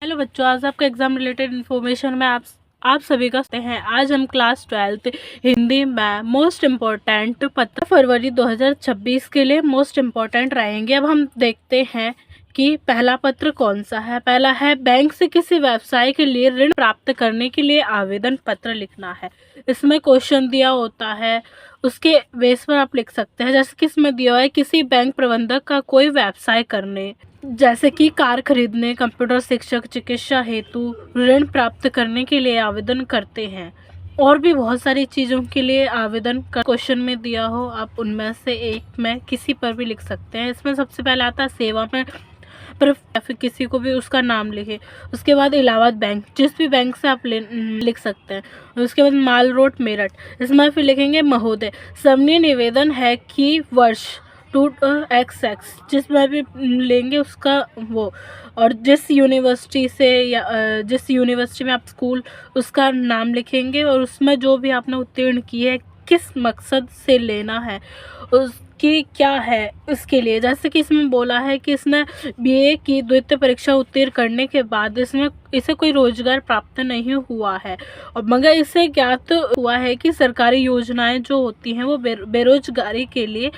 Hello बच्चों, आज आपका एग्जाम रिलेटेड इन्फॉर्मेशन में आप सभी का हैं। आज हम क्लास 12th हिंदी में मोस्ट इम्पोर्टेंट पत्र फरवरी 2026 के लिए मोस्ट इम्पोर्टेंट रहेंगे। अब हम देखते हैं कि पहला पत्र कौन सा है। पहला है बैंक से किसी व्यवसाय के लिए ऋण प्राप्त करने के लिए आवेदन पत्र लिखना है। इसमें क्वेश्चन दिया होता है, उसके बेस पर आप लिख सकते हैं। जैसे कि इसमें दिया हुआ है, किसी बैंक प्रबंधक का कोई व्यवसाय करने जैसे कि कार खरीदने, कंप्यूटर शिक्षक, चिकित्सा हेतु ऋण प्राप्त करने के लिए आवेदन करते हैं। और भी बहुत सारी चीज़ों के लिए आवेदन क्वेश्चन में दिया हो, आप उनमें से एक में किसी पर भी लिख सकते हैं। इसमें सबसे पहले आता है सेवा में पर या फिर किसी को भी उसका नाम लिखे। उसके बाद इलाहाबाद बैंक, जिस भी बैंक से आप लिख सकते हैं। उसके बाद माल रोड मेरठ, इसमें फिर लिखेंगे महोदय। समनीय निवेदन है कि वर्ष 2XX जिसमें भी लेंगे उसका वो, और जिस यूनिवर्सिटी से या जिस यूनिवर्सिटी में आप स्कूल उसका नाम लिखेंगे, और उसमें जो भी आपने उत्तीर्ण की है किस मकसद से लेना है उसकी क्या है उसके लिए। जैसे कि इसमें बोला है कि इसने BA की द्वितीय परीक्षा उत्तीर्ण करने के बाद इसे कोई रोजगार प्राप्त नहीं हुआ है, और मगर इसे ज्ञात हुआ है कि सरकारी योजनाएं जो होती हैं वो बेरोजगारी के लिए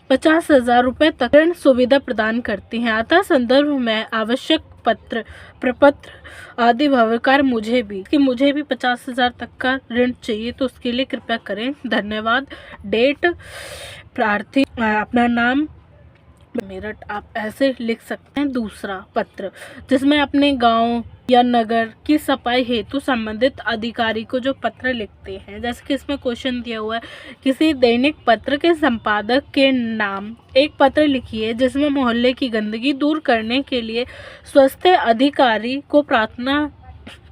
50,000 रुपये तक ऋण सुविधा प्रदान करती हैं। अतः संदर्भ में आवश्यक पत्र प्रपत्र आदि भवकार मुझे भी 50,000 तक का ऋण चाहिए, तो उसके लिए कृपया करें। धन्यवाद। डेट, प्रार्थी, अपना नाम, मेरठ, आप ऐसे लिख सकते हैं। दूसरा पत्र जिसमें अपने गांव या नगर की सफाई हेतु संबंधित अधिकारी को जो पत्र लिखते हैं। जैसे कि इसमें क्वेश्चन दिया हुआ है, किसी दैनिक पत्र के संपादक के नाम एक पत्र लिखिए जिसमें मोहल्ले की गंदगी दूर करने के लिए स्वास्थ्य अधिकारी को प्रार्थना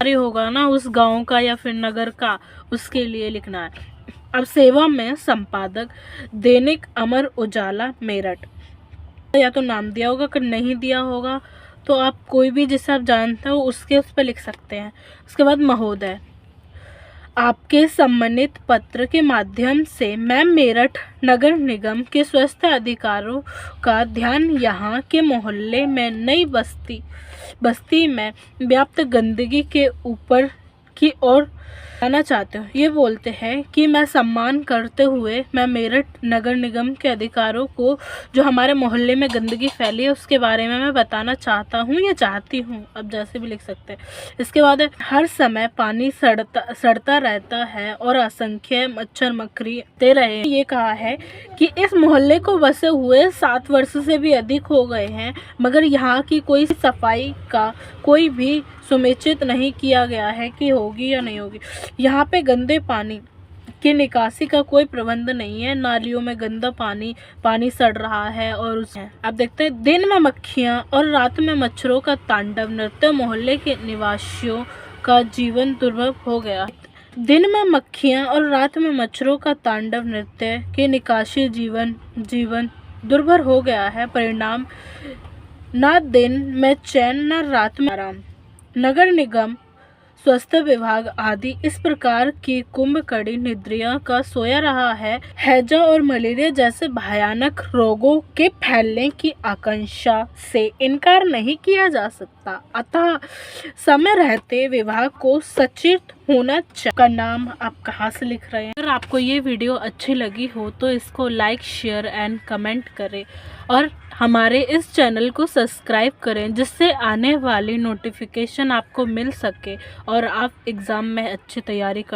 होगा ना, उस गांव का या फिर नगर का, उसके लिए लिखना है। अब सेवा में संपादक दैनिक अमर उजाला मेरठ, या तो नाम दिया होगा, अगर नहीं दिया होगा तो आप कोई भी जिसे आप जानते हो उसके उस पर लिख सकते हैं। उसके बाद महोदय, आपके सम्मानित पत्र के माध्यम से मैं मेरठ नगर निगम के स्वास्थ्य अधिकारियों का ध्यान यहाँ के मोहल्ले में नई बस्ती में व्याप्त गंदगी के ऊपर की ओर आना चाहते हो। ये बोलते हैं कि मैं सम्मान करते हुए मैं मेरठ नगर निगम के अधिकारियों को जो हमारे मोहल्ले में गंदगी फैली है उसके बारे में मैं बताना चाहता हूँ या चाहती हूँ, अब जैसे भी लिख सकते हैं। इसके बाद हर समय पानी सड़ता रहता है और असंख्य मच्छर मक्खी रहे। ये कहा है कि इस मोहल्ले को बसे हुए 7 वर्ष से भी अधिक हो गए हैं, मगर यहाँ की कोई सफाई का कोई भी सुनिश्चित नहीं किया गया है कि होगी या नहीं होगी। यहाँ पे गंदे पानी की निकासी का कोई प्रबंध नहीं है। नालियों में गंदा पानी सड़ रहा है। और आप देखते हैं, दिन में मक्खियाँ और रात में मच्छरों का तांडव नृत्य मोहल्ले के निवासियों का जीवन दुर्भर हो गया। दिन में मक्खियाँ और रात में मच्छरों का तांडव नृत्य के निकासी जीवन दुर्भर हो गया है। परिणाम, ना दिन में चैन न रात में आराम। नगर निगम, स्वास्थ्य विभाग आदि इस प्रकार की कुंभकर्ण निद्रिया का सोया रहा है। हैजा और मलेरिया जैसे भयानक रोगों के फैलने की आशंका से इनकार नहीं किया जा सकता। अतः समय रहते विभाग को सचेत होना चाहिए। का नाम आप कहाँ से लिख रहे हैं। अगर आपको ये वीडियो अच्छी लगी हो तो इसको लाइक, शेयर एंड कमेंट करें, और हमारे इस चैनल को सब्सक्राइब करें जिससे आने वाली नोटिफिकेशन आपको मिल सके और आप एग्ज़ाम में अच्छी तैयारी कर